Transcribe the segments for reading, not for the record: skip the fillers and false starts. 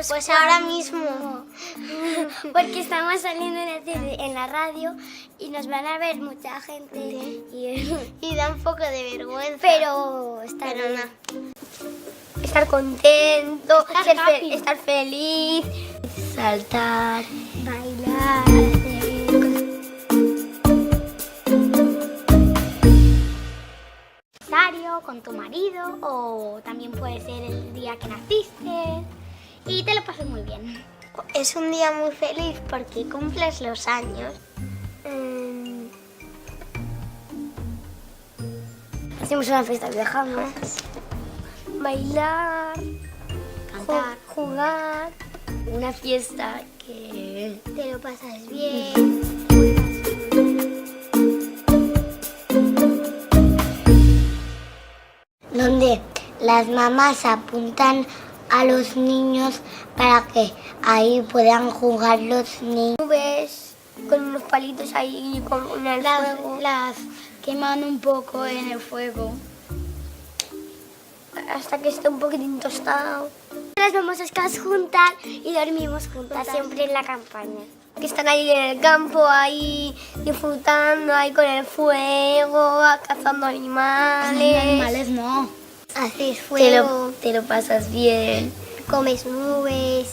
Pues ahora mismo, porque estamos saliendo en la radio y nos van a ver mucha gente y da un poco de vergüenza. Pero estar contento, estar feliz, saltar, bailar. Con tu marido, o también puede ser el día que naciste y te lo pasas muy bien. Es un día muy feliz porque cumples los años. Hacemos una fiesta, viajamos, bailar, cantar, jugar, una fiesta que te lo pasas bien. Donde las mamás apuntan a los niños para que ahí puedan jugar los niños. Nubes con unos palitos ahí con el fuego. Las queman un poco en el fuego hasta que esté un poquitín tostado. Las vamos a estar juntas y dormimos juntas siempre en la campaña. Que están ahí en el campo, ahí disfrutando, ahí con el fuego, cazando animales. Animales no. Haces fuego. Te lo pasas bien. Comes nubes,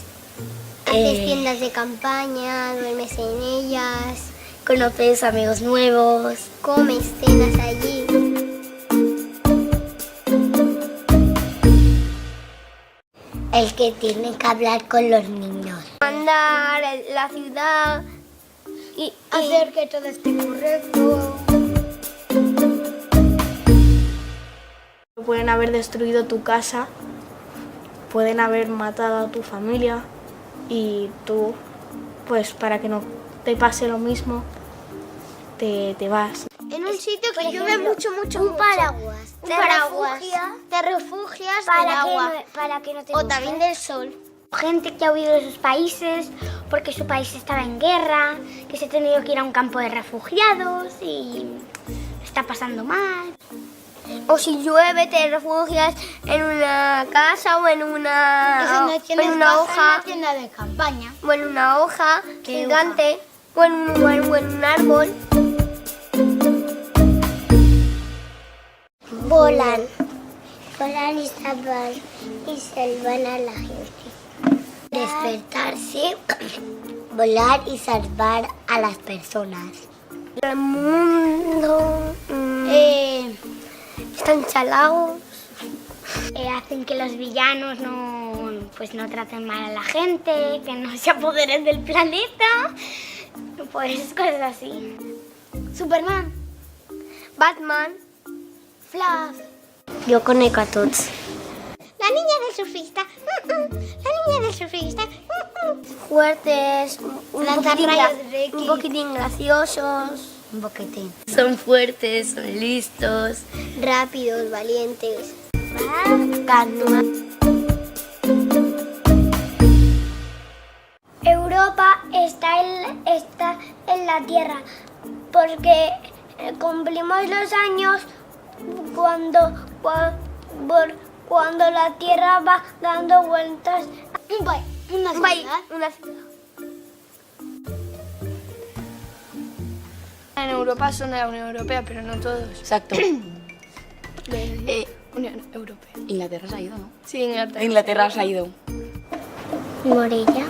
haces tiendas de campaña, duermes en ellas. Conoces amigos nuevos. Comes cenas allí. El que tiene que hablar con los niños. Andar en la ciudad y hacer que todo esté correcto. Pueden haber destruido tu casa, pueden haber matado a tu familia y tú, pues para que no te pase lo mismo, te vas. En un sitio que llueve mucho. Un paraguas. Te refugias del agua. Para que no te mojes. O también del sol. Gente que ha huido de sus países porque su país estaba en guerra, que se ha tenido que ir a un campo de refugiados y está pasando mal. O si llueve te refugias en una casa o en una hoja. En una tienda de campaña. O en una hoja gigante. O en un árbol. Volan y salvan a la gente. Despertarse, volar y salvar a las personas. El mundo están chalados. Hacen que los villanos no traten mal a la gente, que no se apoderen del planeta. Pues cosas así. Superman, Batman, Flash. Jo conec a tots. La niña del surfista. La niña del surfista. Fuertes, un poquitín graciosos. Un boquetín. Son fuertes, son listos. Rápidos, valientes. Europa está en la Tierra porque cumplimos los años cuando la Tierra va dando vueltas. Una ciudad. En Europa son de la Unión Europea, pero no todos. Exacto. Unión Europea. Inglaterra se ha ido, ¿no? Sí, Inglaterra. Inglaterra se ha ido. Morella.